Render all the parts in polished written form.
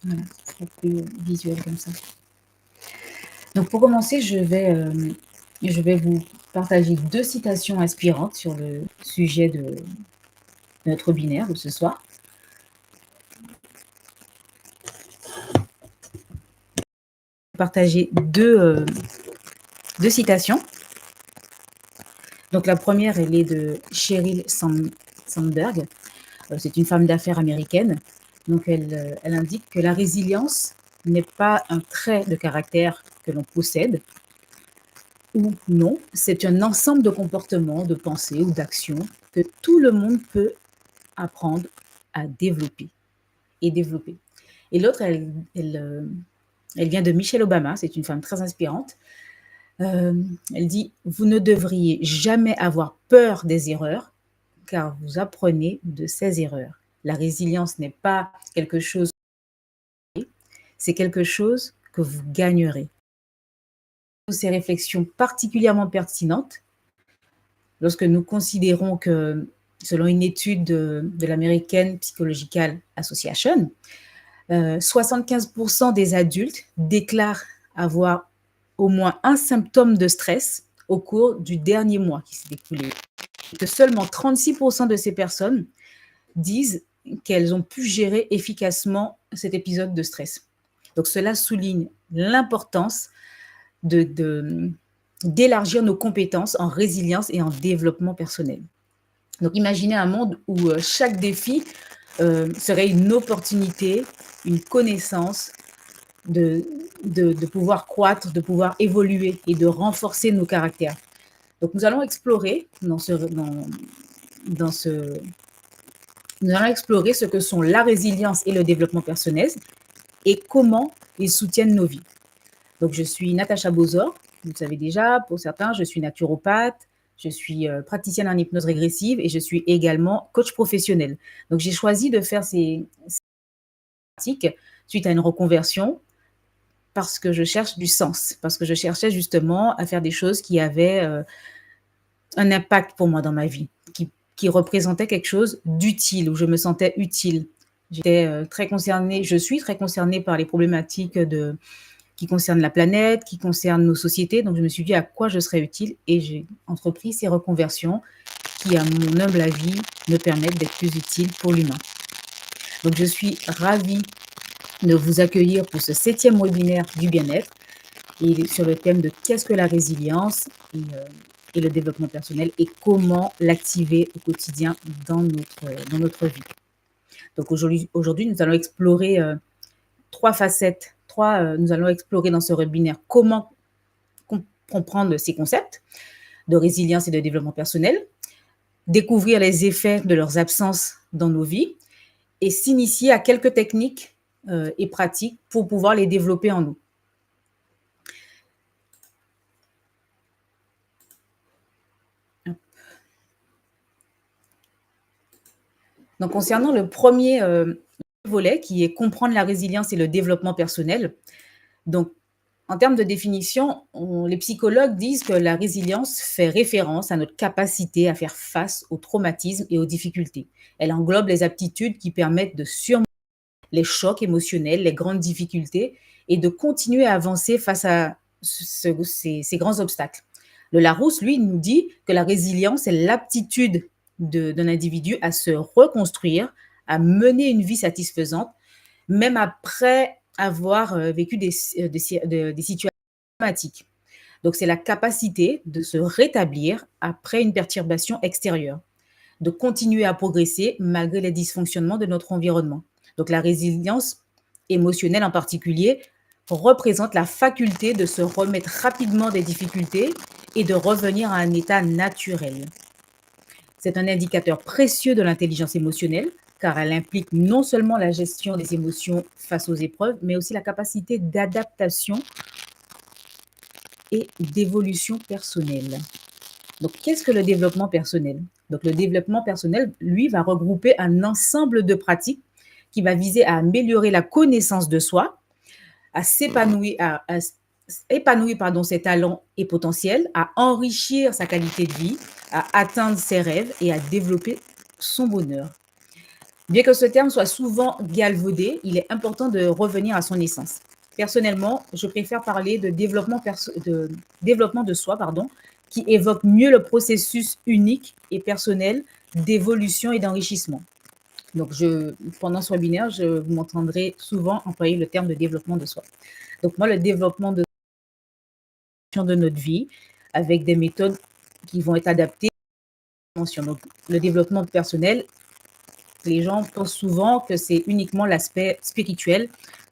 Voilà, ce sera plus visuel comme ça. Donc pour commencer, je vais vous partager 2 citations inspirantes sur le sujet de notre binaire de ce soir. Partager 2 citations. Donc la première, elle est de Sheryl Sandberg. C'est une femme d'affaires américaine. Donc elle indique que la résilience n'est pas un trait de caractère que l'on possède ou non, c'est un ensemble de comportements, de pensées ou d'actions que tout le monde peut apprendre à développer et développer. Et l'autre, elle vient de Michelle Obama, c'est une femme très inspirante. Elle dit: «Vous ne devriez jamais avoir peur des erreurs, car vous apprenez de ces erreurs. La résilience n'est pas quelque chose, c'est quelque chose que vous gagnerez.» Ces réflexions particulièrement pertinentes lorsque nous considérons que, selon une étude de l'American Psychological Association, 75% des adultes déclarent avoir au moins un symptôme de stress au cours du dernier mois qui s'est écoulé. Et que seulement 36% de ces personnes disent qu'elles ont pu gérer efficacement cet épisode de stress. Donc cela souligne l'importance d'élargir nos compétences en résilience et en développement personnel. Donc imaginez un monde où chaque défi serait une opportunité, une connaissance de pouvoir croître, de pouvoir évoluer et de renforcer nos caractères. Donc nous allons explorer dans ce nous allons explorer ce que sont la résilience et le développement personnel et comment ils soutiennent nos vies. Donc je suis Natacha Bozor, vous le savez déjà, pour certains, je suis naturopathe, je suis praticienne en hypnose régressive et je suis également coach professionnel. Donc j'ai choisi de faire ces pratiques suite à une reconversion parce que je cherche du sens, parce que je cherchais justement à faire des choses qui avaient un impact pour moi dans ma vie, qui représentaient quelque chose d'utile, où je me sentais utile. J'étais très concernée, je suis très concernée par les problématiques qui concernent la planète, qui concernent nos sociétés. Donc je me suis dit à quoi je serais utile et j'ai entrepris ces reconversions qui, à mon humble avis, me permettent d'être plus utile pour l'humain. Donc je suis ravie de vous accueillir pour ce 7e webinaire du bien-être et sur le thème de qu'est-ce que la résilience et le développement personnel et comment l'activer au quotidien dans notre vie. Donc aujourd'hui, nous allons explorer 3 facettes. Nous allons explorer dans ce webinaire comment comprendre ces concepts de résilience et de développement personnel, découvrir les effets de leurs absences dans nos vies et s'initier à quelques techniques et pratiques pour pouvoir les développer en nous. Donc, concernant le premier volet, qui est comprendre la résilience et le développement personnel, donc, en termes de définition, les psychologues disent que la résilience fait référence à notre capacité à faire face aux traumatismes et aux difficultés. Elle englobe les aptitudes qui permettent de surmonter les chocs émotionnels, les grandes difficultés et de continuer à avancer face à ces grands obstacles. Le Larousse, lui, nous dit que la résilience est l'aptitude d'un individu à se reconstruire, à mener une vie satisfaisante, même après avoir vécu des situations dramatiques. Donc, c'est la capacité de se rétablir après une perturbation extérieure, de continuer à progresser malgré les dysfonctionnements de notre environnement. Donc, la résilience émotionnelle en particulier représente la faculté de se remettre rapidement des difficultés et de revenir à un état naturel. C'est un indicateur précieux de l'intelligence émotionnelle car elle implique non seulement la gestion des émotions face aux épreuves, mais aussi la capacité d'adaptation et d'évolution personnelle. Donc, qu'est-ce que le développement personnel? Donc, le développement personnel, lui, va regrouper un ensemble de pratiques qui va viser à améliorer la connaissance de soi, à épanouir ses talents et potentiels, à enrichir sa qualité de vie, à atteindre ses rêves et à développer son bonheur. Bien que ce terme soit souvent galvaudé, il est important de revenir à son essence. Personnellement, je préfère parler de développement de soi, pardon, qui évoque mieux le processus unique et personnel d'évolution et d'enrichissement. Donc, pendant ce webinaire, vous m'entendrez souvent employer le terme de développement de soi. Donc, moi, le développement de notre vie avec des méthodes qui vont être adaptées. Donc, le développement personnel, les gens pensent souvent que c'est uniquement l'aspect spirituel,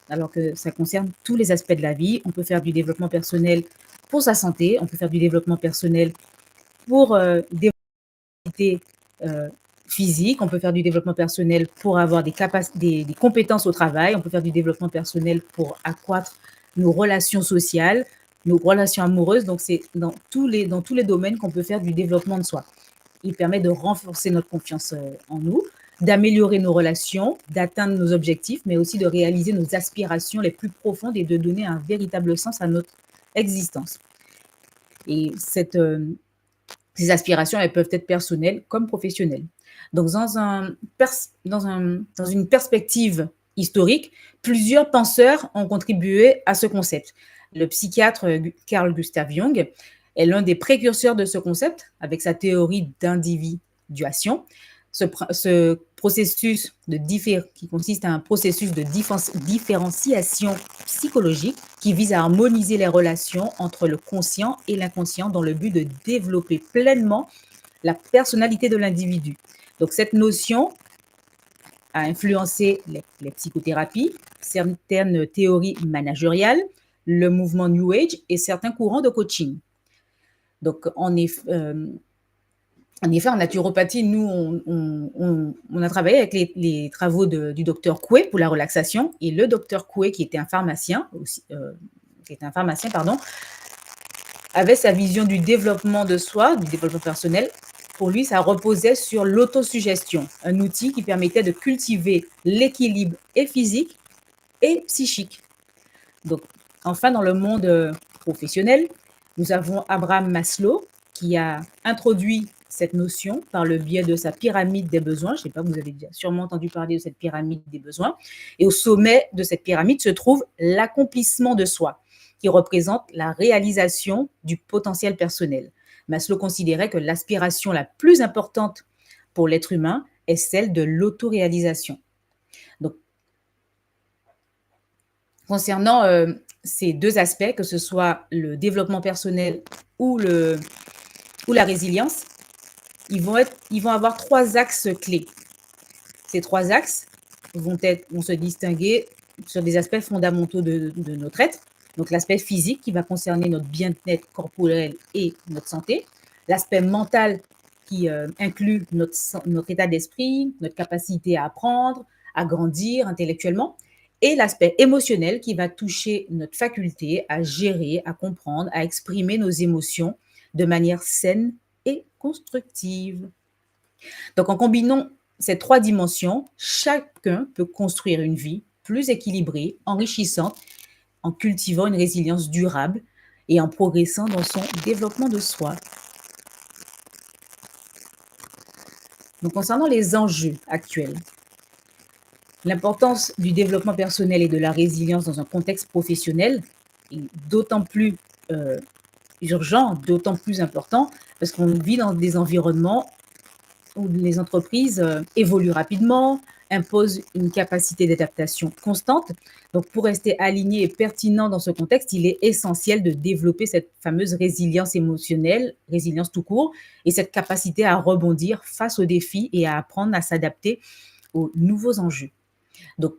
alors que ça concerne tous les aspects de la vie. On peut faire du développement personnel pour sa santé, on peut faire du développement personnel pour des capacités physiques, on peut faire du développement personnel pour avoir des compétences au travail, on peut faire du développement personnel pour accroître nos relations sociales, nos relations amoureuses. Donc, c'est dans tous les domaines qu'on peut faire du développement de soi. Il permet de renforcer notre confiance en nous, d'améliorer nos relations, d'atteindre nos objectifs, mais aussi de réaliser nos aspirations les plus profondes et de donner un véritable sens à notre existence. Et ces aspirations, elles peuvent être personnelles comme professionnelles. Donc, dans une perspective historique, plusieurs penseurs ont contribué à ce concept. Le psychiatre Carl Gustav Jung est l'un des précurseurs de ce concept avec sa théorie d'individuation. Ce processus qui consiste à un processus de différenciation psychologique qui vise à harmoniser les relations entre le conscient et l'inconscient dans le but de développer pleinement la personnalité de l'individu. Donc, cette notion a influencé les psychothérapies, certaines théories managériales, le mouvement New Age et certains courants de coaching. Donc, en effet, en naturopathie, nous, on a travaillé avec les travaux du docteur Coué pour la relaxation, et le docteur Coué, qui était un pharmacien, avait sa vision du développement de soi, du développement personnel. Pour lui, ça reposait sur l'autosuggestion, un outil qui permettait de cultiver l'équilibre et physique et psychique. Donc, enfin, dans le monde professionnel, nous avons Abraham Maslow qui a introduit cette notion par le biais de sa pyramide des besoins. Je ne sais pas, vous avez sûrement entendu parler de cette pyramide des besoins. Et au sommet de cette pyramide se trouve l'accomplissement de soi, qui représente la réalisation du potentiel personnel. Maslow considérait que l'aspiration la plus importante pour l'être humain est celle de l'autoréalisation. Donc, concernant ces deux aspects, que ce soit le développement personnel ou la résilience, ils vont avoir trois axes clés. Ces trois axes vont se distinguer sur des aspects fondamentaux de notre être. Donc, l'aspect physique qui va concerner notre bien-être corporel et notre santé. L'aspect mental qui inclut notre état d'esprit, notre capacité à apprendre, à grandir intellectuellement. Et l'aspect émotionnel qui va toucher notre faculté à gérer, à comprendre, à exprimer nos émotions de manière saine et constructive. Donc, en combinant ces trois dimensions, chacun peut construire une vie plus équilibrée, enrichissante, en cultivant une résilience durable et en progressant dans son développement de soi. Donc, concernant les enjeux actuels, l'importance du développement personnel et de la résilience dans un contexte professionnel est d'autant plus urgent, d'autant plus important, parce qu'on vit dans des environnements où les entreprises évoluent rapidement, imposent une capacité d'adaptation constante. Donc, pour rester aligné et pertinent dans ce contexte, il est essentiel de développer cette fameuse résilience émotionnelle, résilience tout court, et cette capacité à rebondir face aux défis et à apprendre à s'adapter aux nouveaux enjeux. Donc,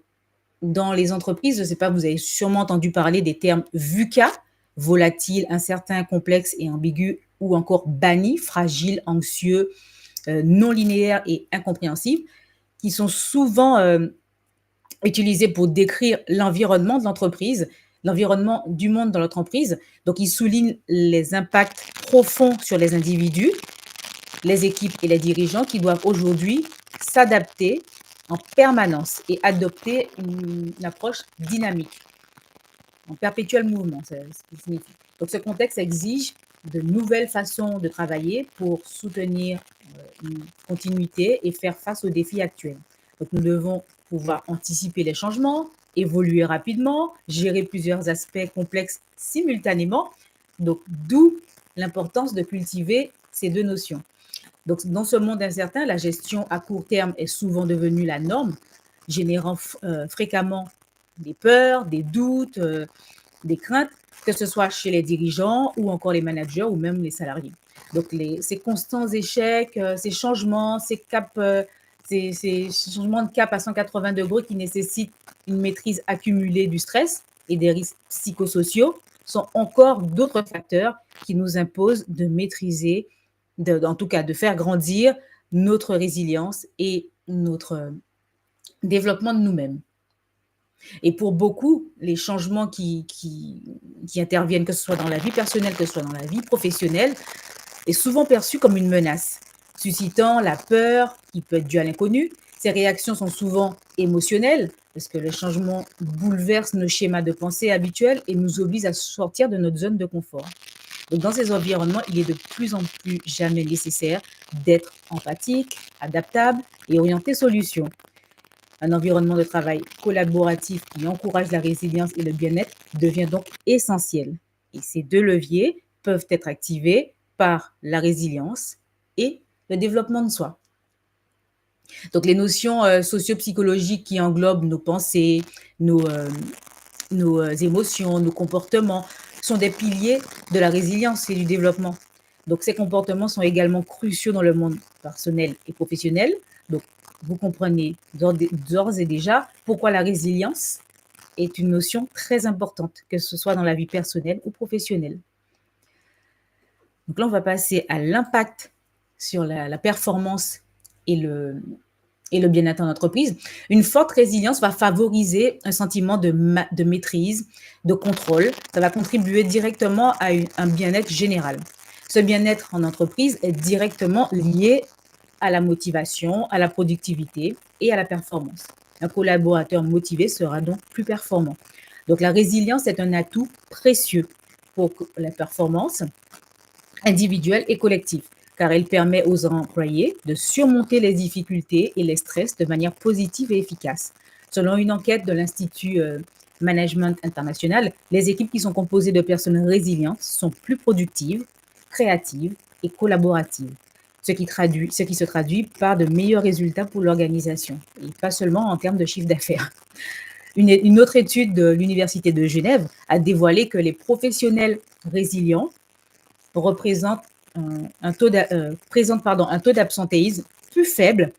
dans les entreprises, je ne sais pas, vous avez sûrement entendu parler des termes VUCA, volatile, incertain, complexe et ambigu, ou encore banni, fragile, anxieux, non linéaire et incompréhensible, qui sont souvent utilisés pour décrire l'environnement de l'entreprise, l'environnement du monde dans l'entreprise. Donc, ils soulignent les impacts profonds sur les individus, les équipes et les dirigeants qui doivent aujourd'hui s'adapter en permanence et adopter une approche dynamique, en perpétuel mouvement, c'est ce qui signifie. Donc, ce contexte exige de nouvelles façons de travailler pour soutenir une continuité et faire face aux défis actuels. Donc, nous devons pouvoir anticiper les changements, évoluer rapidement, gérer plusieurs aspects complexes simultanément. Donc, d'où l'importance de cultiver ces deux notions. Donc, dans ce monde incertain, la gestion à court terme est souvent devenue la norme, générant fréquemment des peurs, des doutes, des craintes, que ce soit chez les dirigeants ou encore les managers ou même les salariés. Donc, ces constants échecs, ces changements, ces changements de cap à 180 degrés qui nécessitent une maîtrise accumulée du stress et des risques psychosociaux sont encore d'autres facteurs qui nous imposent de maîtriser, en tout cas de faire grandir notre résilience et notre développement de nous-mêmes. Et pour beaucoup, les changements qui interviennent, que ce soit dans la vie personnelle, que ce soit dans la vie professionnelle, est souvent perçu comme une menace, suscitant la peur qui peut être due à l'inconnu. Ces réactions sont souvent émotionnelles, parce que le changement bouleverse nos schémas de pensée habituels et nous oblige à sortir de notre zone de confort. Donc, dans ces environnements, il est de plus en plus jamais nécessaire d'être empathique, adaptable et orienté solution. Un environnement de travail collaboratif qui encourage la résilience et le bien-être devient donc essentiel. Et ces deux leviers peuvent être activés par la résilience et le développement de soi. Donc, les notions socio-psychologiques qui englobent nos pensées, nos émotions, nos comportements, sont des piliers de la résilience et du développement. Donc, ces comportements sont également cruciaux dans le monde personnel et professionnel. Donc, vous comprenez d'ores et déjà pourquoi la résilience est une notion très importante, que ce soit dans la vie personnelle ou professionnelle. Donc là, on va passer à l'impact sur la performance et le bien-être en entreprise. Une forte résilience va favoriser un sentiment de maîtrise, de contrôle. Ça va contribuer directement à un bien-être général. Ce bien-être en entreprise est directement lié à la motivation, à la productivité et à la performance. Un collaborateur motivé sera donc plus performant. Donc la résilience est un atout précieux pour la performance individuelle et collective, car elle permet aux employés de surmonter les difficultés et les stress de manière positive et efficace. Selon une enquête de l'Institut Management International, les équipes qui sont composées de personnes résilientes sont plus productives, créatives et collaboratives, ce qui se traduit par de meilleurs résultats pour l'organisation, et pas seulement en termes de chiffre d'affaires. Une autre étude de l'Université de Genève a dévoilé que les professionnels résilients présentent un taux d'absentéisme plus faible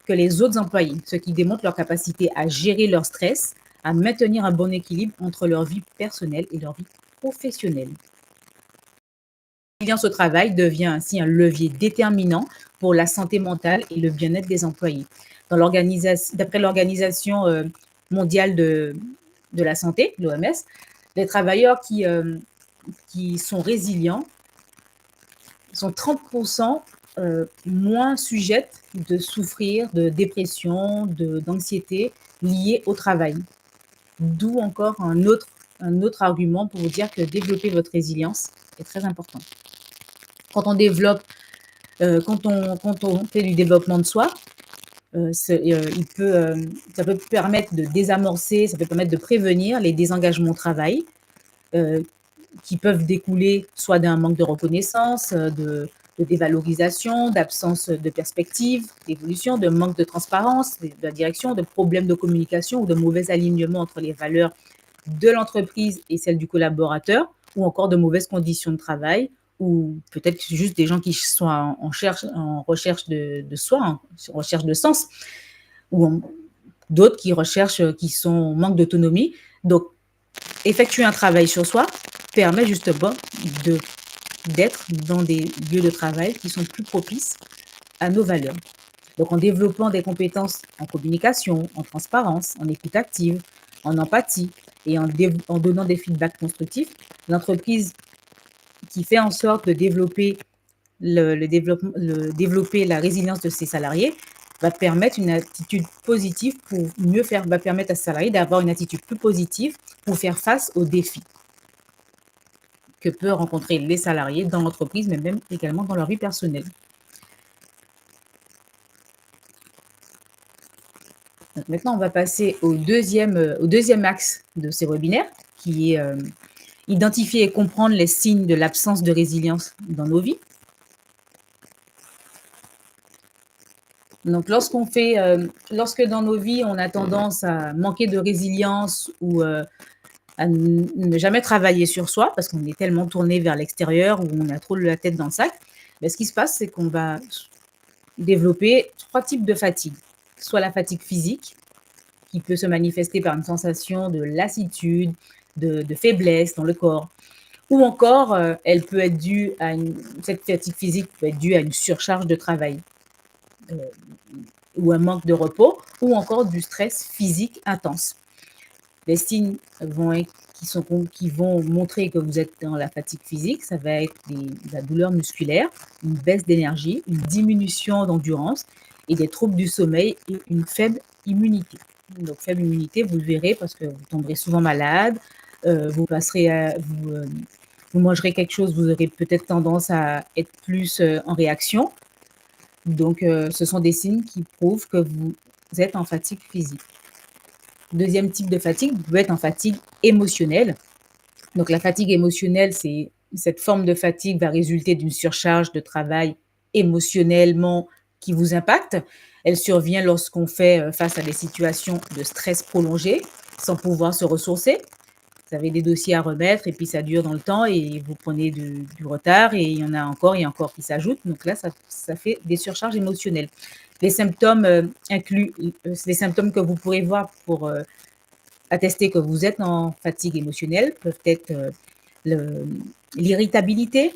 que les autres employés, ce qui démontre leur capacité à gérer leur stress, à maintenir un bon équilibre entre leur vie personnelle et leur vie professionnelle. La résilience au travail devient ainsi un levier déterminant pour la santé mentale et le bien-être des employés. D'après l'Organisation mondiale de la santé, l'OMS, les travailleurs qui sont résilients sont 30% moins sujettes de souffrir de dépression, d'anxiété liée au travail. D'où encore un autre argument pour vous dire que développer votre résilience est très important. Quand on développe, quand on fait du développement de soi, ça peut permettre de désamorcer, ça peut permettre de prévenir les désengagements au travail, qui peuvent découler soit d'un manque de reconnaissance, de dévalorisation, d'absence de perspective, d'évolution, de manque de transparence, de la direction, de problèmes de communication ou de mauvais alignement entre les valeurs de l'entreprise et celles du collaborateur, ou encore de mauvaises conditions de travail, ou peut-être juste des gens qui sont en recherche de soi, en recherche de sens, ou d'autres qui sont en manque d'autonomie. Donc, effectuer un travail sur soi permet justement d'être dans des lieux de travail qui sont plus propices à nos valeurs. Donc, en développant des compétences en communication, en transparence, en écoute active, en empathie et en donnant des feedbacks constructifs, l'entreprise qui fait en sorte de développer développer la résilience de ses salariés va permettre une attitude positive va permettre à ses salariés d'avoir une attitude plus positive pour faire face aux défis que peuvent rencontrer les salariés dans l'entreprise, mais même également dans leur vie personnelle. Donc maintenant, on va passer au deuxième axe de ces webinaires qui est identifier et comprendre les signes de l'absence de résilience dans nos vies. Donc, lorsque dans nos vies, on a tendance à manquer de résilience ou à ne jamais travailler sur soi parce qu'on est tellement tourné vers l'extérieur ou on a trop la tête dans le sac, ben, ce qui se passe, c'est qu'on va développer 3 types de fatigue. Soit la fatigue physique, qui peut se manifester par une sensation de lassitude, de faiblesse dans le corps, ou encore elle peut être due à cette fatigue physique peut être due à une surcharge de travail euh, ou un manque de repos, ou encore du stress physique intense. Les signes qui vont montrer que vous êtes dans la fatigue physique, ça va être la douleur musculaire, une baisse d'énergie, une diminution d'endurance et des troubles du sommeil et une faible immunité. Donc faible immunité, vous le verrez parce que vous tomberez souvent malade, vous mangerez quelque chose, vous aurez peut-être tendance à être plus en réaction. Donc ce sont des signes qui prouvent que vous êtes en fatigue physique. Deuxième type de fatigue, vous pouvez être en fatigue émotionnelle. Donc la fatigue émotionnelle, cette forme de fatigue va résulter d'une surcharge de travail émotionnellement qui vous impacte. Elle survient lorsqu'on fait face à des situations de stress prolongé sans pouvoir se ressourcer. Vous avez des dossiers à remettre et puis ça dure dans le temps et vous prenez du retard et il y en a encore et encore qui s'ajoutent. Donc là, ça fait des surcharges émotionnelles. Les symptômes incluent les symptômes que vous pourrez voir pour attester que vous êtes en fatigue émotionnelle peuvent être l'irritabilité,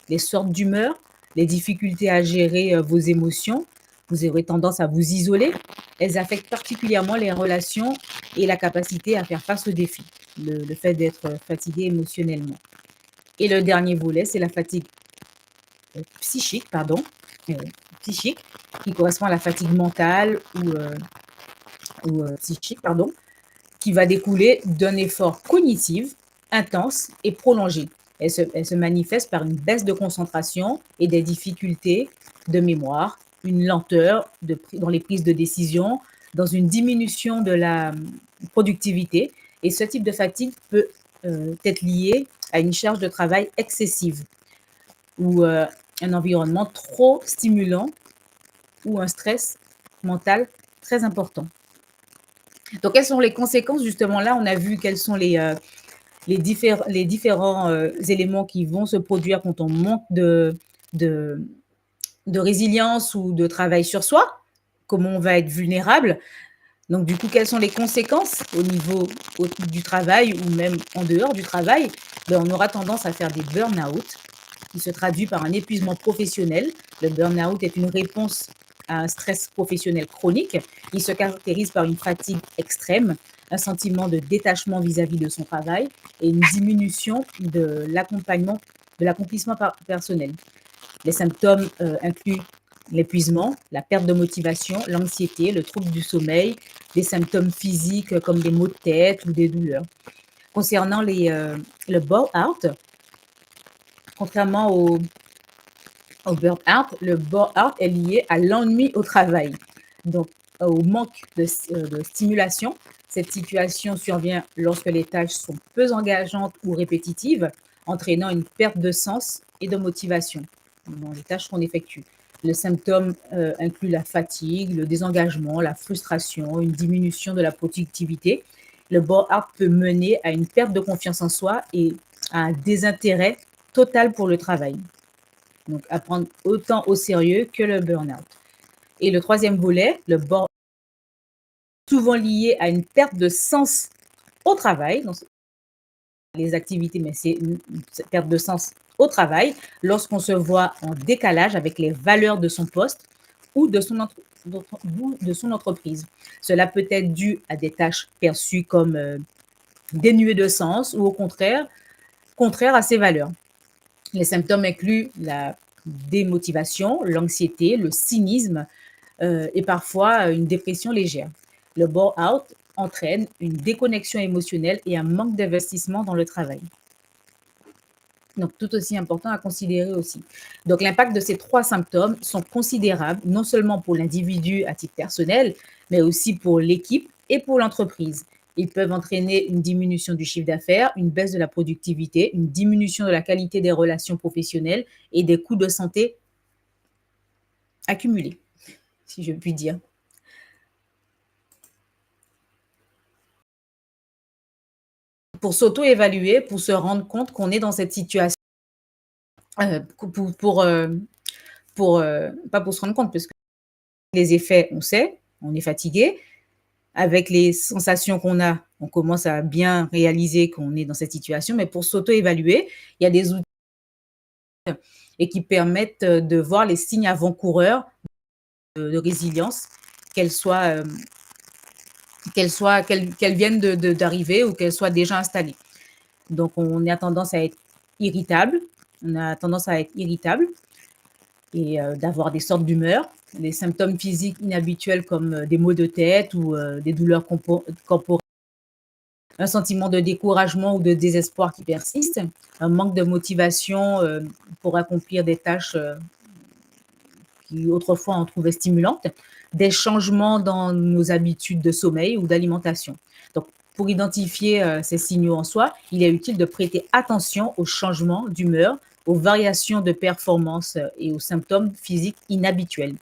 les sortes d'humeur, les difficultés à gérer vos émotions. Vous aurez tendance à vous isoler. Elles affectent particulièrement les relations et la capacité à faire face aux défis, le fait d'être fatigué émotionnellement. Et le dernier volet, c'est la fatigue psychique, psychique, qui correspond à la fatigue mentale ou psychique, qui va découler d'un effort cognitif intense et prolongé. Elle se manifeste par une baisse de concentration et des difficultés de mémoire, une lenteur dans les prises de décision, dans une diminution de la productivité. Et ce type de fatigue peut être lié à une charge de travail excessive ou un environnement trop stimulant ou un stress mental très important. Donc, quelles sont les conséquences justement là? On a vu quels sont les différents éléments qui vont se produire quand on manque de, de résilience ou de travail sur soi, comment on va être vulnérable. Donc, du coup, quelles sont les conséquences au niveau du travail ou même en dehors du travail? Ben, on aura tendance à faire des burn-out qui se traduit par un épuisement professionnel. Le burn-out est une réponse à un stress professionnel chronique. Il se caractérise par une fatigue extrême, un sentiment de détachement vis-à-vis de son travail et une diminution de l'accomplissement personnel. Les symptômes incluent l'épuisement, la perte de motivation, l'anxiété, le trouble du sommeil, des symptômes physiques comme des maux de tête ou des douleurs. Concernant le burn-out, contrairement au burn-out, le burn-out est lié à l'ennui au travail, donc au manque de stimulation. Cette situation survient lorsque les tâches sont peu engageantes ou répétitives, entraînant une perte de sens et de motivation dans les tâches qu'on effectue. Le symptôme inclut la fatigue, le désengagement, la frustration, une diminution de la productivité. Le burn-out peut mener à une perte de confiance en soi et à un désintérêt total pour le travail. Donc, à prendre autant au sérieux que le burn-out. Et le troisième volet, le burn-out, souvent lié à une perte de sens au travail, donc les activités, mais c'est une perte de sens au travail lorsqu'on se voit en décalage avec les valeurs de son poste ou de son entreprise. Cela peut être dû à des tâches perçues comme dénuées de sens ou au contraire à ses valeurs. Les symptômes incluent la démotivation, l'anxiété, le cynisme et parfois une dépression légère. Le burn-out entraîne une déconnexion émotionnelle et un manque d'investissement dans le travail. Donc, tout aussi important à considérer aussi. Donc, l'impact de ces 3 symptômes sont considérables, non seulement pour l'individu à titre personnel, mais aussi pour l'équipe et pour l'entreprise. Ils peuvent entraîner une diminution du chiffre d'affaires, une baisse de la productivité, une diminution de la qualité des relations professionnelles et des coûts de santé accumulés, si je puis dire. Pour s'auto-évaluer, pour se rendre compte qu'on est dans cette situation, pas pour se rendre compte, parce que les effets, on sait, on est fatigué. Avec les sensations qu'on a, on commence à bien réaliser qu'on est dans cette situation, mais pour s'auto-évaluer, il y a des outils et qui permettent de voir les signes avant-coureurs de résilience, qu'elles soient, qu'elles viennent d'arriver ou qu'elles soient déjà installées. Donc, on a tendance à être irritable, on a tendance à être irritable et d'avoir des sortes d'humeur, des symptômes physiques inhabituels comme des maux de tête ou des douleurs corporelles, un sentiment de découragement ou de désespoir qui persiste, un manque de motivation pour accomplir des tâches qui autrefois on trouvait stimulantes, des changements dans nos habitudes de sommeil ou d'alimentation. Donc, pour identifier ces signaux en soi, il est utile de prêter attention aux changements d'humeur, aux variations de performance et aux symptômes physiques inhabituels.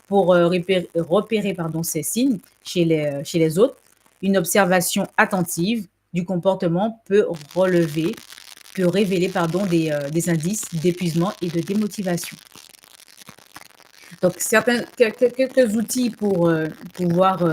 Pour repérer ces signes chez les autres, une observation attentive du comportement peut révéler des indices d'épuisement et de démotivation. Donc, quelques outils pour pouvoir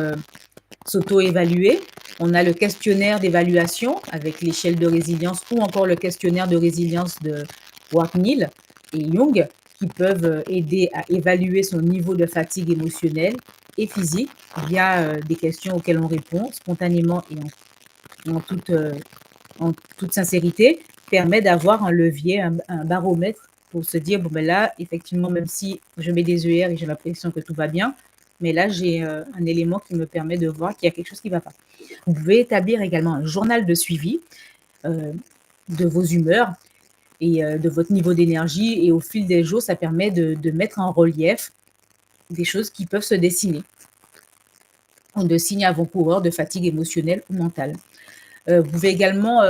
s'auto-évaluer. On a le questionnaire d'évaluation avec l'échelle de résilience ou encore le questionnaire de résilience de Wapnill et Jung qui peuvent aider à évaluer son niveau de fatigue émotionnelle et physique via des questions auxquelles on répond spontanément et en toute sincérité, permet d'avoir un levier, un baromètre pour se dire, bon, ben là, effectivement, même si je mets des œillères et j'ai l'impression que tout va bien, mais là, j'ai un élément qui me permet de voir qu'il y a quelque chose qui ne va pas. Vous pouvez établir également un journal de suivi de vos humeurs et de votre niveau d'énergie. Et au fil des jours, ça permet de mettre en relief des choses qui peuvent se dessiner, de signes avant-coureurs de fatigue émotionnelle ou mentale. Vous pouvez également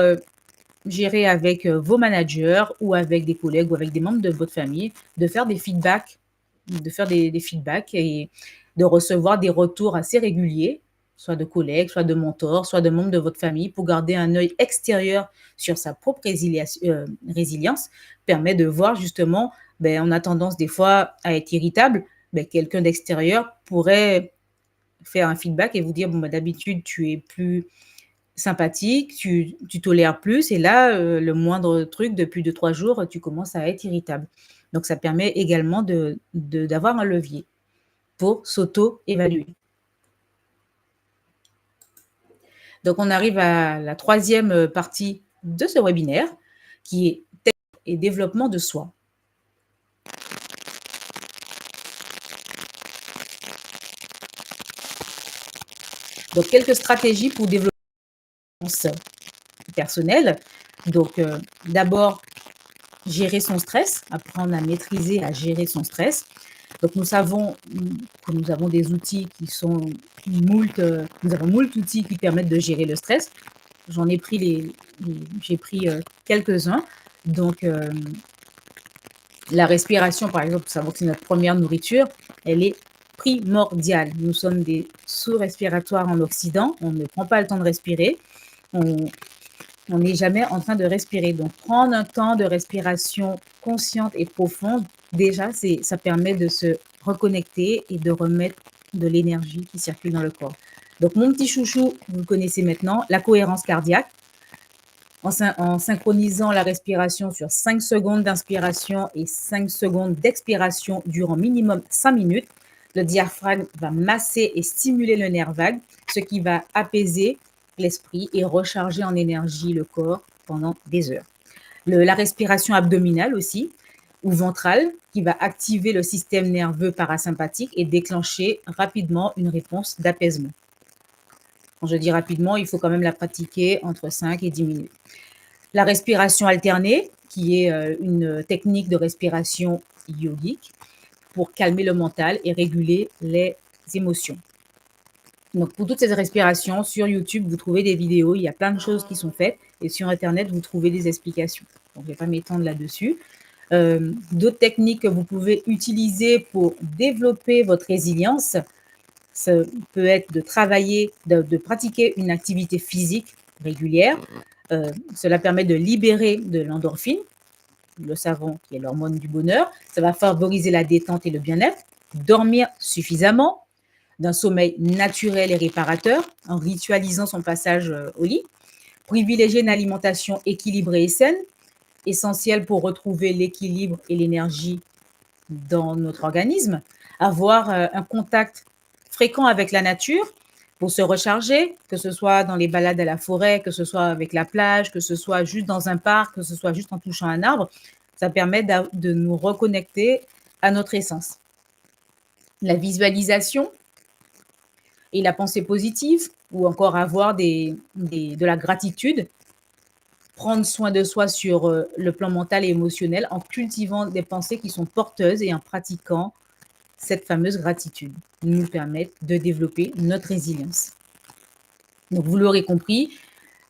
gérer avec vos managers ou avec des collègues ou avec des membres de votre famille, de faire des feedbacks, des feedbacks et de recevoir des retours assez réguliers, soit de collègues, soit de mentors, soit de membres de votre famille, pour garder un œil extérieur sur sa propre résilience, permet de voir justement, on a tendance des fois à être irritable, quelqu'un d'extérieur pourrait faire un feedback et vous dire, bon, d'habitude, tu es plus sympathique, tu tolères plus et là, le moindre truc depuis 2-3 jours, tu commences à être irritable. Donc ça permet également d'avoir un levier pour s'auto-évaluer. Donc on arrive à la 3e partie de ce webinaire qui est test et développement de soi. Donc quelques stratégies pour développer personnelle. Donc d'abord, gérer son stress, apprendre à maîtriser, à gérer son stress. Donc nous savons que nous avons des outils qui sont nous avons moult outils qui permettent de gérer le stress. J'en ai pris j'ai pris quelques-uns. Donc la respiration, par exemple, pour savoir que c'est notre première nourriture, elle est primordiale. Nous sommes des sous-respiratoires en Occident. On ne prend pas le temps de respirer. On n'est jamais en train de respirer. Donc, prendre un temps de respiration consciente et profonde, déjà, ça permet de se reconnecter et de remettre de l'énergie qui circule dans le corps. Donc, mon petit chouchou, vous le connaissez maintenant, la cohérence cardiaque. En synchronisant la respiration sur 5 secondes d'inspiration et 5 secondes d'expiration durant minimum 5 minutes, le diaphragme va masser et stimuler le nerf vague, ce qui va apaiser l'esprit et recharger en énergie le corps pendant des heures. La respiration abdominale aussi, ou ventrale, qui va activer le système nerveux parasympathique et déclencher rapidement une réponse d'apaisement. Quand je dis rapidement, il faut quand même la pratiquer entre 5 et 10 minutes. La respiration alternée, qui est une technique de respiration yogique pour calmer le mental et réguler les émotions. Donc, pour toutes ces respirations, sur YouTube, vous trouvez des vidéos, il y a plein de choses qui sont faites, et sur Internet, vous trouvez des explications. Donc, je ne vais pas m'étendre là-dessus. D'autres techniques que vous pouvez utiliser pour développer votre résilience, ça peut être de travailler, de pratiquer une activité physique régulière. Cela permet de libérer de l'endorphine, le savon qui est l'hormone du bonheur. Ça va favoriser la détente et le bien-être. Dormir suffisamment, d'un sommeil naturel et réparateur, en ritualisant son passage au lit. Privilégier une alimentation équilibrée et saine, essentielle pour retrouver l'équilibre et l'énergie dans notre organisme. Avoir un contact fréquent avec la nature pour se recharger, que ce soit dans les balades à la forêt, que ce soit avec la plage, que ce soit juste dans un parc, que ce soit juste en touchant un arbre. Ça permet de nous reconnecter à notre essence. La visualisation et la pensée positive, ou encore avoir de la gratitude, prendre soin de soi sur le plan mental et émotionnel en cultivant des pensées qui sont porteuses et en pratiquant cette fameuse gratitude, nous permettent de développer notre résilience. Donc, vous l'aurez compris,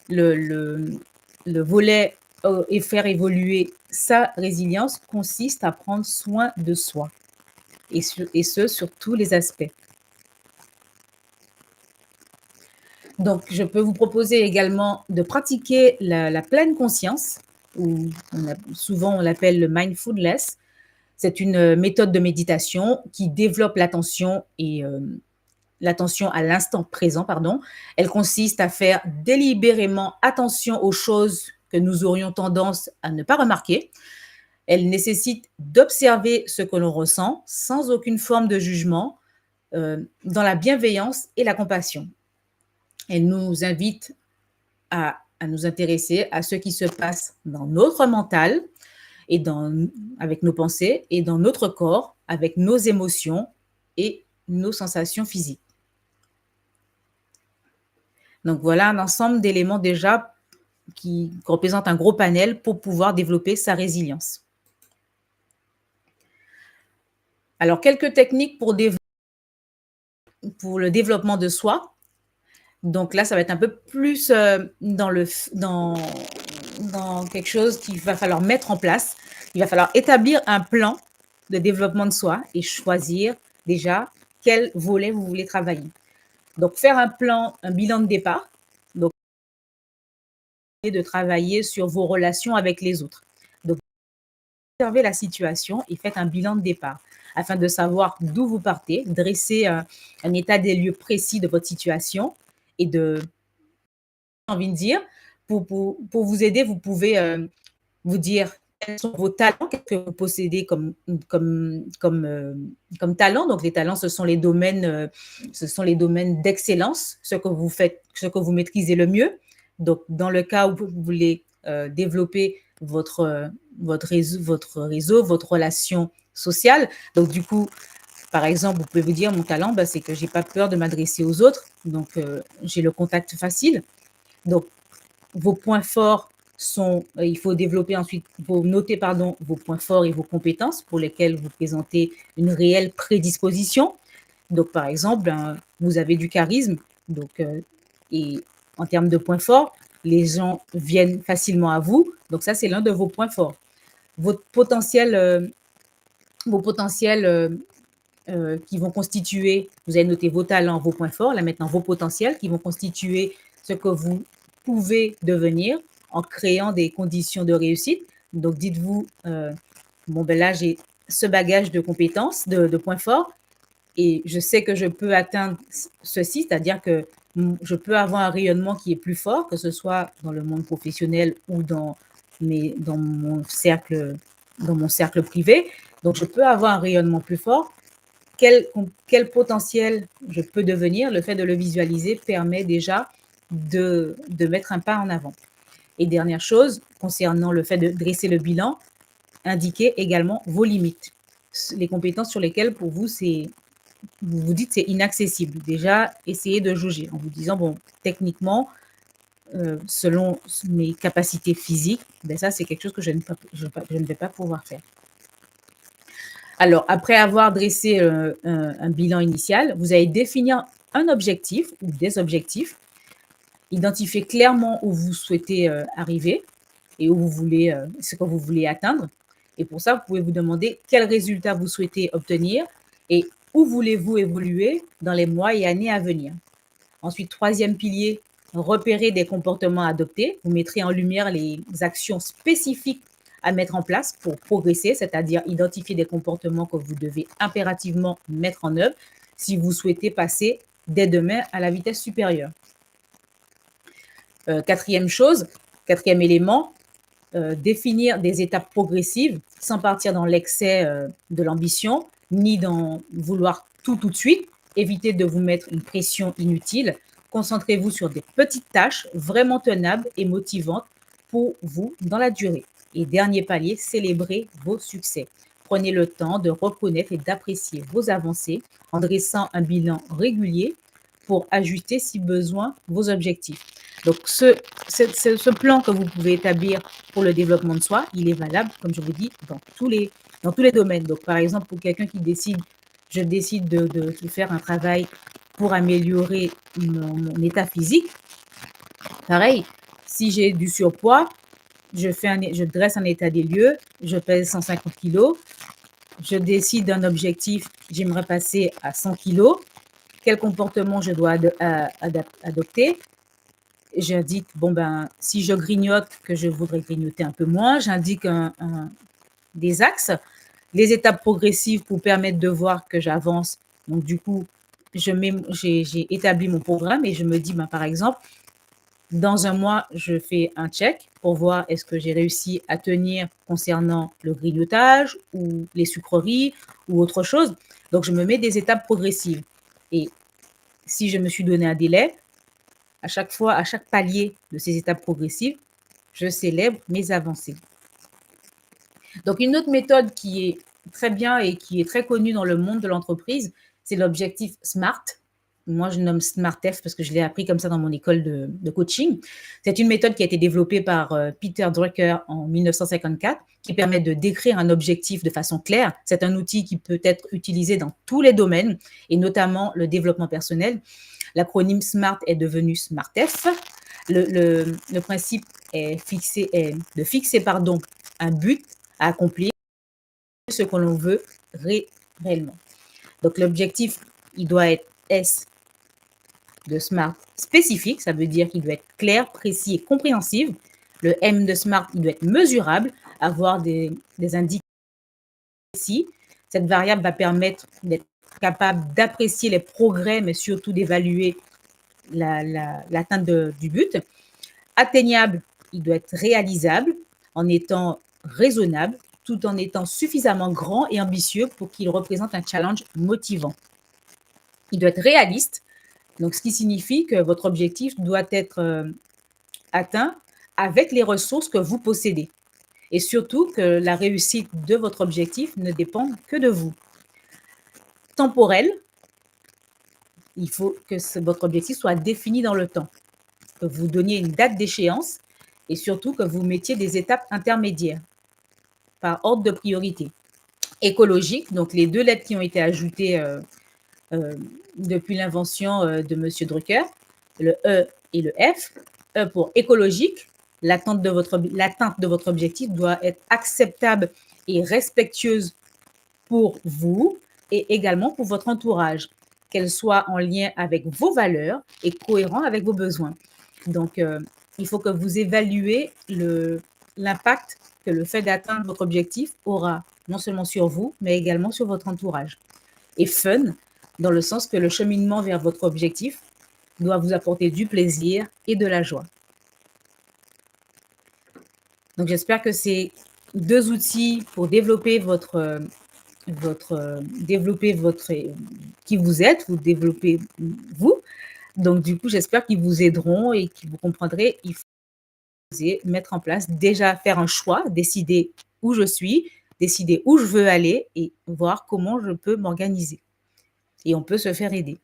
le volet et faire évoluer sa résilience consiste à prendre soin de soi, et ce sur tous les aspects. Donc, je peux vous proposer également de pratiquer la pleine conscience, ou souvent on l'appelle le mindfulness. C'est une méthode de méditation qui développe l'attention et l'attention à l'instant présent, pardon. Elle consiste à faire délibérément attention aux choses que nous aurions tendance à ne pas remarquer. Elle nécessite d'observer ce que l'on ressent sans aucune forme de jugement, dans la bienveillance et la compassion. Elle nous invite à nous intéresser à ce qui se passe dans notre mental et avec nos pensées, et dans notre corps avec nos émotions et nos sensations physiques. Donc voilà un ensemble d'éléments déjà qui représentent un gros panel pour pouvoir développer sa résilience. Alors, quelques techniques pour le développement de soi. Donc là, ça va être un peu plus dans quelque chose qu'il va falloir mettre en place. Il va falloir établir un plan de développement de soi et choisir déjà quel volet vous voulez travailler. Donc, faire un bilan de départ. Donc, de travailler sur vos relations avec les autres. Donc, observez la situation et faites un bilan de départ afin de savoir d'où vous partez, dresser un état des lieux précis de votre situation et j'ai envie de dire, pour vous aider, vous pouvez vous dire quels sont vos talents, qu'est-ce que vous possédez comme talent. Donc, les talents, ce sont les domaines d'excellence, ce que vous faites, ce que vous maîtrisez le mieux. Donc, dans le cas où vous voulez développer votre réseau, votre relation sociale. Donc, du coup, par exemple, vous pouvez vous dire, mon talent, c'est que j'ai pas peur de m'adresser aux autres. Donc, j'ai le contact facile. Donc, vos points forts il faut développer ensuite, noter vos points forts et vos compétences pour lesquelles vous présentez une réelle prédisposition. Donc, par exemple, vous avez du charisme. Donc, et en termes de points forts, les gens viennent facilement à vous. Donc, ça, c'est l'un de vos points forts. Vos potentiels qui vont constituer, vous avez noté vos talents, vos points forts, là maintenant vos potentiels qui vont constituer ce que vous pouvez devenir en créant des conditions de réussite. Donc, dites-vous, là, j'ai ce bagage de compétences, de points forts, et je sais que je peux atteindre ceci, c'est-à-dire que je peux avoir un rayonnement qui est plus fort, que ce soit dans le monde professionnel ou dans mon cercle privé. Donc, je peux avoir un rayonnement plus fort. Quel potentiel je peux devenir, le fait de le visualiser permet déjà de mettre un pas en avant. Et dernière chose, concernant le fait de dresser le bilan, indiquez également vos limites, les compétences sur lesquelles pour vous, vous dites c'est inaccessible. Déjà, essayez de jauger en vous disant, bon, techniquement, selon mes capacités physiques, ben ça, c'est quelque chose que je ne vais pas pouvoir faire. Alors, après avoir dressé, un bilan initial, vous allez définir un objectif ou des objectifs, identifier clairement où vous souhaitez, arriver et où vous voulez, ce que vous voulez atteindre. Et pour ça, vous pouvez vous demander quels résultats vous souhaitez obtenir et où voulez-vous évoluer dans les mois et années à venir. Ensuite, troisième pilier, repérer des comportements adoptés. Vous mettrez en lumière les actions spécifiques à mettre en place pour progresser, c'est-à-dire identifier des comportements que vous devez impérativement mettre en œuvre si vous souhaitez passer dès demain à la vitesse supérieure. Quatrième élément, définir des étapes progressives sans partir dans l'excès de l'ambition, ni dans vouloir tout de suite. Évitez de vous mettre une pression inutile. Concentrez-vous sur des petites tâches vraiment tenables et motivantes pour vous dans la durée. Et dernier palier, célébrez vos succès. Prenez le temps de reconnaître et d'apprécier vos avancées en dressant un bilan régulier pour ajuster si besoin vos objectifs. Donc, ce plan que vous pouvez établir pour le développement de soi, il est valable, comme je vous dis, dans tous les domaines. Donc, par exemple, pour quelqu'un qui décide, je décide de faire un travail pour améliorer mon état physique, pareil, si j'ai du surpoids, je dresse un état des lieux, je pèse 150 kilos, je décide d'un objectif, j'aimerais passer à 100 kilos, quel comportement je dois adopter. J'indique, bon ben, si je grignote, que je voudrais grignoter un peu moins, j'indique des axes, les étapes progressives pour permettre de voir que j'avance. Donc, du coup, j'ai établi mon programme et je me dis, ben, par exemple, dans un mois, je fais un check pour voir est-ce que j'ai réussi à tenir concernant le grignotage ou les sucreries ou autre chose. Donc, je me mets des étapes progressives. Et si je me suis donné un délai, à chaque fois, à chaque palier de ces étapes progressives, je célèbre mes avancées. Donc, une autre méthode qui est très bien et qui est très connue dans le monde de l'entreprise, c'est l'objectif SMART. Moi, je nomme SMART-F parce que je l'ai appris comme ça dans mon école de coaching. C'est une méthode qui a été développée par Peter Drucker en 1954 qui permet de décrire un objectif de façon claire. C'est un outil qui peut être utilisé dans tous les domaines et notamment le développement personnel. L'acronyme SMART est devenu SMART-F. Le principe est de fixer un but à accomplir, ce que l'on veut réellement. Donc, l'objectif, il doit être S de SMART spécifique, ça veut dire qu'il doit être clair, précis et compréhensible. Le M de SMART, il doit être mesurable, avoir des indicateurs précis. Cette variable va permettre d'être capable d'apprécier les progrès, mais surtout d'évaluer l'atteinte du but. Atteignable, il doit être réalisable en étant raisonnable, tout en étant suffisamment grand et ambitieux pour qu'il représente un challenge motivant. Il doit être réaliste, donc ce qui signifie que votre objectif doit être atteint avec les ressources que vous possédez. Et surtout que la réussite de votre objectif ne dépend que de vous. Temporel, il faut que votre objectif soit défini dans le temps, que vous donniez une date d'échéance et surtout que vous mettiez des étapes intermédiaires par ordre de priorité. Écologique, donc les deux lettres qui ont été ajoutées depuis l'invention de M. Drucker, le E et le F. E pour écologique, l'atteinte de votre objectif doit être acceptable et respectueuse pour vous et également pour votre entourage, qu'elle soit en lien avec vos valeurs et cohérent avec vos besoins. Donc, il faut que vous évaluez l'impact que le fait d'atteindre votre objectif aura non seulement sur vous, mais également sur votre entourage. Et fun, dans le sens que le cheminement vers votre objectif doit vous apporter du plaisir et de la joie. Donc, j'espère que ces deux outils pour développer qui vous êtes, vous développez vous. Donc, du coup, j'espère qu'ils vous aideront et qu'ils vous comprendrez. Il faut mettre en place, déjà faire un choix, décider où je suis, décider où je veux aller et voir comment je peux m'organiser. Et on peut se faire aider.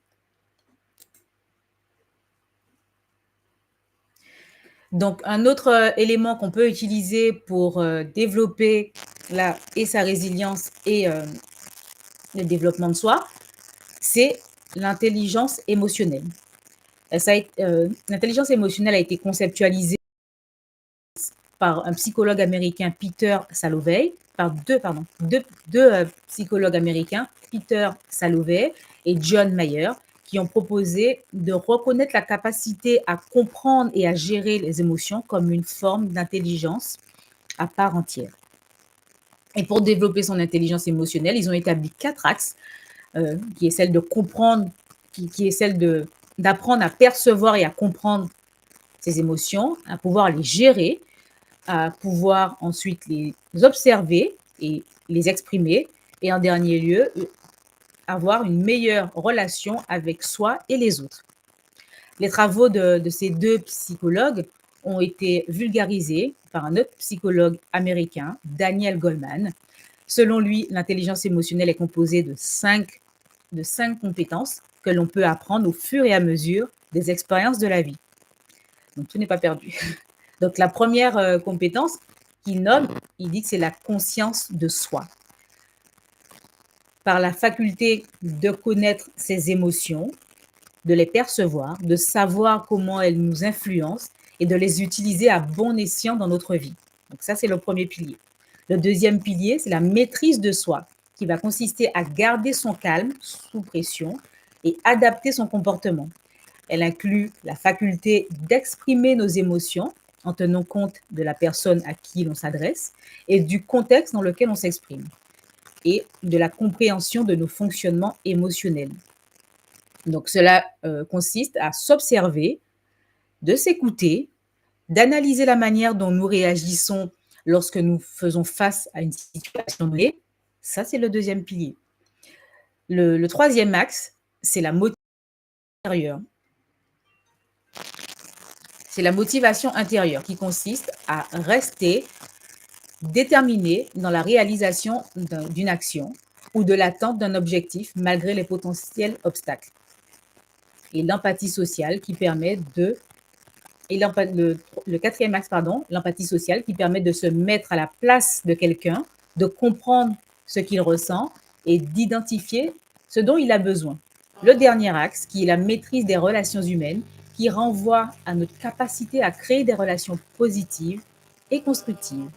Donc, un autre élément qu'on peut utiliser pour développer sa résilience et le développement de soi, c'est l'intelligence émotionnelle. L'intelligence émotionnelle a été conceptualisée par un psychologue américain, Peter Salovey, par deux psychologues américains, Peter Salovey et John Mayer, qui ont proposé de reconnaître la capacité à comprendre et à gérer les émotions comme une forme d'intelligence à part entière. Et pour développer son intelligence émotionnelle, ils ont établi 4 axes, qui est celle de comprendre, qui est celle d'apprendre à percevoir et à comprendre ses émotions, à pouvoir les gérer, à pouvoir ensuite les observer et les exprimer, et en dernier lieu, avoir une meilleure relation avec soi et les autres. Les travaux de ces deux psychologues ont été vulgarisés par un autre psychologue américain, Daniel Goleman. Selon lui, l'intelligence émotionnelle est composée de cinq compétences que l'on peut apprendre au fur et à mesure des expériences de la vie. Donc, tout n'est pas perdu. Donc, la première compétence qu'il nomme, il dit que c'est la conscience de soi. Par la faculté de connaître ses émotions, de les percevoir, de savoir comment elles nous influencent et de les utiliser à bon escient dans notre vie. Donc ça, c'est le premier pilier. Le deuxième pilier, c'est la maîtrise de soi, qui va consister à garder son calme sous pression et adapter son comportement. Elle inclut la faculté d'exprimer nos émotions en tenant compte de la personne à qui l'on s'adresse et du contexte dans lequel on s'exprime, et de la compréhension de nos fonctionnements émotionnels. Donc cela consiste à s'observer, de s'écouter, d'analyser la manière dont nous réagissons lorsque nous faisons face à une situation donnée. Ça, c'est le deuxième pilier. Le troisième axe, c'est la motivation intérieure. C'est la motivation intérieure qui consiste à rester déterminé dans la réalisation d'une action ou de l'atteinte d'un objectif malgré les potentiels obstacles. Et l'empathie sociale qui permet de... Et le quatrième axe, l'empathie sociale qui permet de se mettre à la place de quelqu'un, de comprendre ce qu'il ressent et d'identifier ce dont il a besoin. Le dernier axe, qui est la maîtrise des relations humaines, qui renvoie à notre capacité à créer des relations positives et constructives.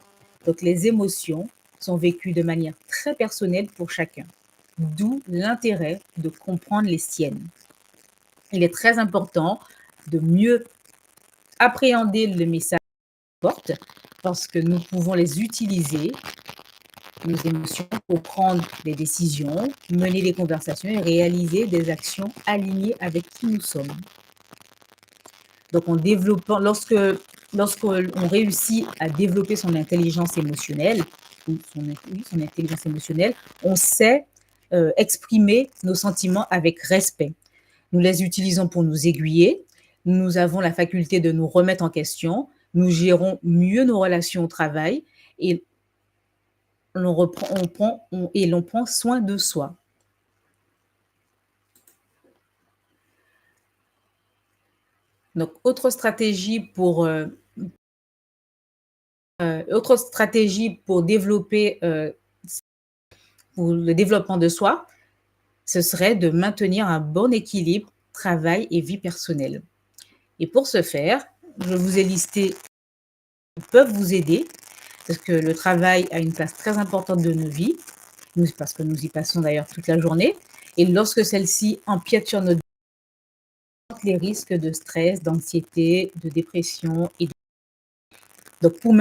Donc les émotions sont vécues de manière très personnelle pour chacun, d'où l'intérêt de comprendre les siennes. Il est très important de mieux appréhender le message qu'elles portent parce que nous pouvons les utiliser, nos émotions, pour prendre des décisions, mener des conversations et réaliser des actions alignées avec qui nous sommes. Donc, en développant, lorsqu'on réussit à développer son intelligence émotionnelle, son intelligence émotionnelle, on sait exprimer nos sentiments avec respect. Nous les utilisons pour nous aiguiller. Nous avons la faculté de nous remettre en question. Nous gérons mieux nos relations au travail et l'on prend soin de soi. Donc, autre stratégie pour développer pour le développement de soi, ce serait de maintenir un bon équilibre travail et vie personnelle. Et pour ce faire, je vous ai listé qui peuvent vous aider, parce que le travail a une place très importante de nos vies, parce que nous y passons d'ailleurs toute la journée, et lorsque celle-ci empiète sur notre vie, les risques de stress, d'anxiété, de dépression. Donc pour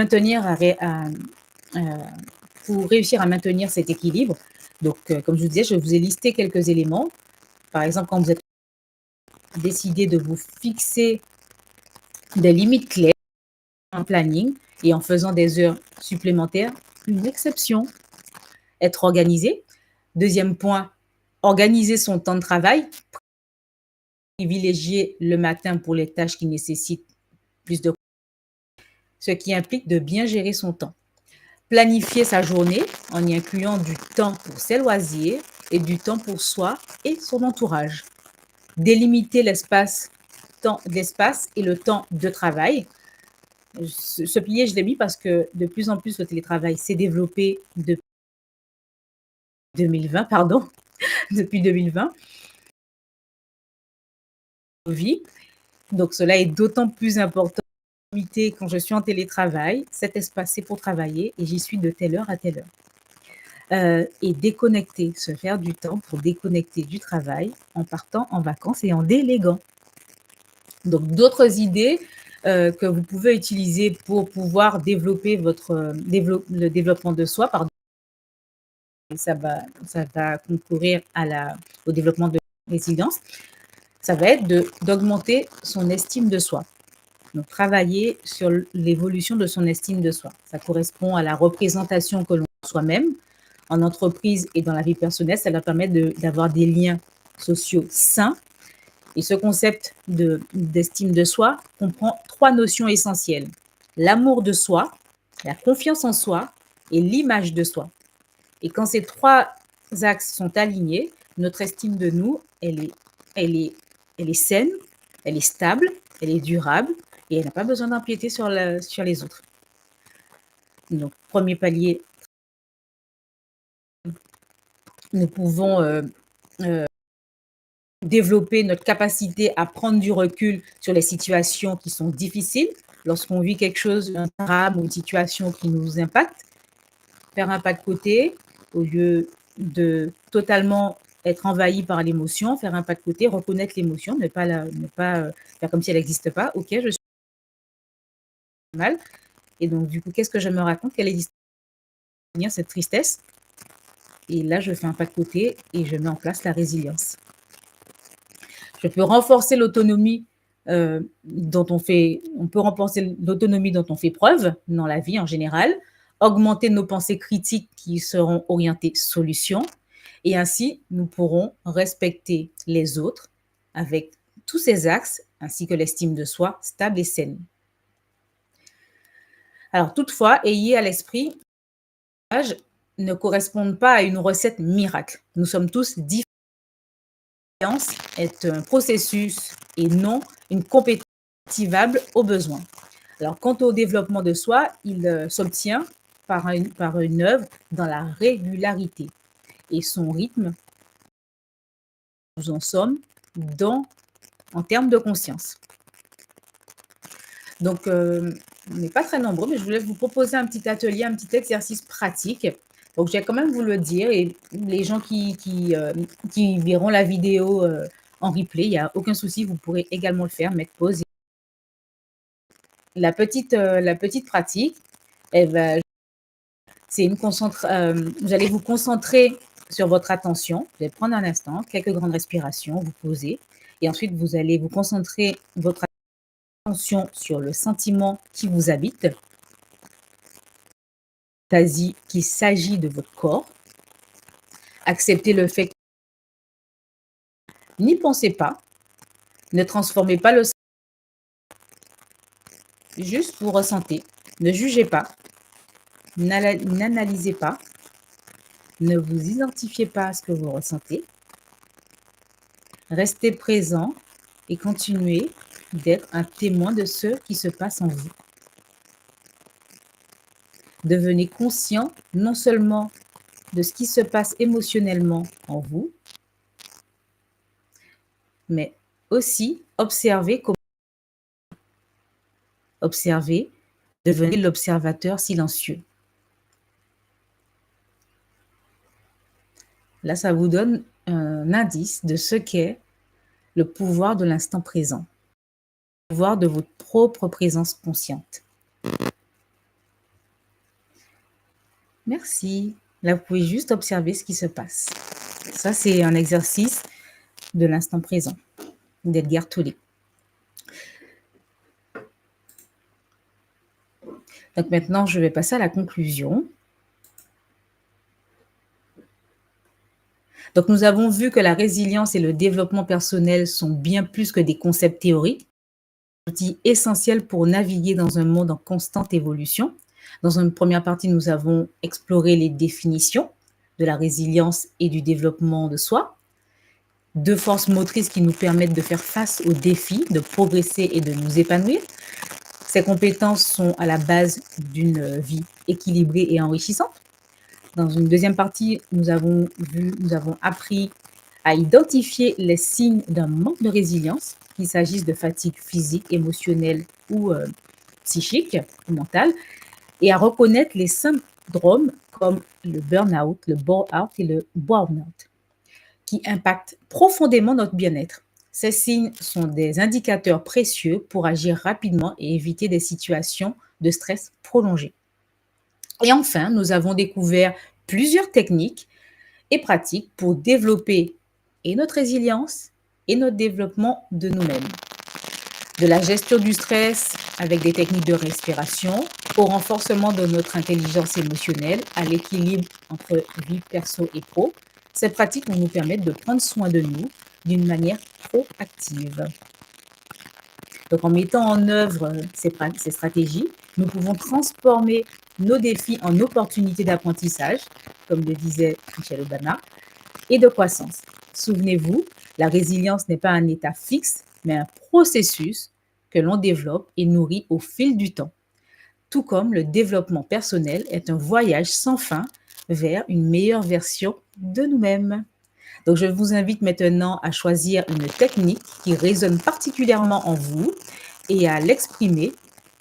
réussir à maintenir cet équilibre, donc comme je vous disais, je vous ai listé quelques éléments. Par exemple, quand vous êtes décidé de vous fixer des limites claires, un planning et en faisant des heures supplémentaires, une exception. Être organisé. Deuxième point, organiser son temps de travail. Privilégier le matin pour les tâches qui nécessitent plus de... Ce qui implique de bien gérer son temps. Planifier sa journée en y incluant du temps pour ses loisirs et du temps pour soi et son entourage. Délimiter l'espace et le temps de travail Ce pilier, je l'ai mis parce que de plus en plus, le télétravail s'est développé depuis 2020, pardon, depuis 2020, vie. Donc cela est d'autant plus important quand je suis en télétravail. Cet espace, c'est pour travailler et j'y suis de telle heure à telle heure. Et déconnecter, se faire du temps pour déconnecter du travail en partant en vacances et en déléguant. Donc d'autres idées que vous pouvez utiliser pour pouvoir développer le développement de soi, pardon, ça va concourir au développement de la résilience, ça va être d'augmenter son estime de soi. Donc travailler sur l'évolution de son estime de soi. Ça correspond à la représentation que l'on a soi-même en entreprise et dans la vie personnelle. Ça va permettre d'avoir des liens sociaux sains. Et ce concept d'estime de soi comprend 3 notions essentielles. L'amour de soi, la confiance en soi et l'image de soi. Et quand ces 3 axes sont alignés, notre estime de nous, elle est saine, elle est stable, elle est durable et elle n'a pas besoin d'empiéter sur les autres. Donc, premier palier, nous pouvons développer notre capacité à prendre du recul sur les situations qui sont difficiles. Lorsqu'on vit quelque chose, un drame ou une situation qui nous impacte, faire un pas de côté au lieu de totalement être envahi par l'émotion, faire un pas de côté, reconnaître l'émotion, ne pas faire comme si elle n'existe pas. Ok, je suis mal. Et donc, du coup, qu'est-ce que je me raconte? Quelle est l'histoire, cette tristesse? Et là, je fais un pas de côté et je mets en place la résilience. Je peux renforcer l'autonomie on peut renforcer l'autonomie dont on fait preuve dans la vie en général, augmenter nos pensées critiques qui seront orientées solutions, et ainsi, nous pourrons respecter les autres avec tous ces axes, ainsi que l'estime de soi stable et saine. Alors, toutefois, ayez à l'esprit que ne correspondent pas à une recette miracle. Nous sommes tous différents. La résilience est un processus et non une compétence activable au besoin. Alors, quant au développement de soi, il s'obtient par une œuvre dans la régularité et son rythme. Nous en sommes en termes de conscience. Donc, on n'est pas très nombreux, mais je voulais vous proposer un petit atelier, un petit exercice pratique. Donc, je vais quand même vous le dire, et les gens qui verront la vidéo en replay, il n'y a aucun souci, vous pourrez également le faire, mettre pause. La petite pratique, vous allez vous concentrer sur votre attention. Vous allez prendre un instant, quelques grandes respirations, vous posez, et ensuite vous allez vous concentrer votre attention sur le sentiment qui vous habite, qu'il s'agit de votre corps. Acceptez le fait que n'y pensez pas, ne transformez pas le sentiment, juste vous ressentez, ne jugez pas, n'analysez pas, ne vous identifiez pas à ce que vous ressentez, restez présent et continuez d'être un témoin de ce qui se passe en vous. Devenez conscient non seulement de ce qui se passe émotionnellement en vous, mais aussi observez, devenez l'observateur silencieux. Là, ça vous donne un indice de ce qu'est le pouvoir de l'instant présent, le pouvoir de votre propre présence consciente. Merci. Là, vous pouvez juste observer ce qui se passe. Ça, c'est un exercice de l'instant présent, d'Edgar Tolle. Donc maintenant, je vais passer à la conclusion. Donc nous avons vu que la résilience et le développement personnel sont bien plus que des concepts théoriques, des outils essentiels pour naviguer dans un monde en constante évolution. Dans une première partie, nous avons exploré les définitions de la résilience et du développement de soi, 2 forces motrices qui nous permettent de faire face aux défis, de progresser et de nous épanouir. Ces compétences sont à la base d'une vie équilibrée et enrichissante. Dans une deuxième partie, nous avons appris à identifier les signes d'un manque de résilience, qu'il s'agisse de fatigue physique, émotionnelle ou psychique ou mentale, et à reconnaître les syndromes comme le burn-out, le bore-out et le burn-out, qui impactent profondément notre bien-être. Ces signes sont des indicateurs précieux pour agir rapidement et éviter des situations de stress prolongé. Et enfin, nous avons découvert plusieurs techniques et pratiques pour développer et notre résilience et notre développement de nous-mêmes. De la gestion du stress avec des techniques de respiration, au renforcement de notre intelligence émotionnelle, à l'équilibre entre vie perso et pro. Ces pratiques vont nous permettre de prendre soin de nous d'une manière proactive. Donc, en mettant en œuvre ces stratégies, nous pouvons transformer nos défis en opportunités d'apprentissage, comme le disait Michelle Obama, et de croissance. Souvenez-vous, la résilience n'est pas un état fixe, mais un processus que l'on développe et nourrit au fil du temps. Tout comme le développement personnel est un voyage sans fin vers une meilleure version de nous-mêmes. Donc, je vous invite maintenant à choisir une technique qui résonne particulièrement en vous et à l'exprimer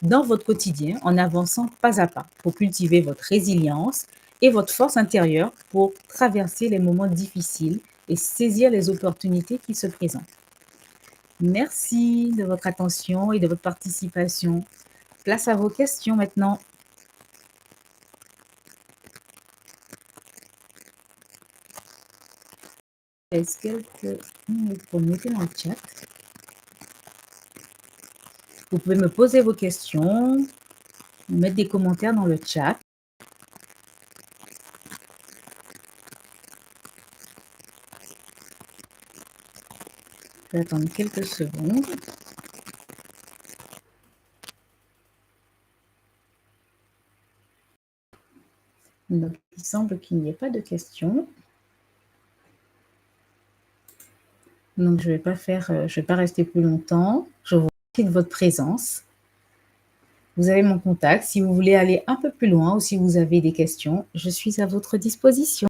dans votre quotidien en avançant pas à pas pour cultiver votre résilience et votre force intérieure pour traverser les moments difficiles et saisir les opportunités qui se présentent. Merci de votre attention et de votre participation. Place à vos questions maintenant. Est-ce quelques minutes pour noter dans le chat? Vous pouvez me poser vos questions, mettre des commentaires dans le chat. Je vais attendre quelques secondes. Donc, il semble qu'il n'y ait pas de questions. Donc, je ne vais pas rester plus longtemps. Je vous remercie de votre présence. Vous avez mon contact. Si vous voulez aller un peu plus loin ou si vous avez des questions, je suis à votre disposition.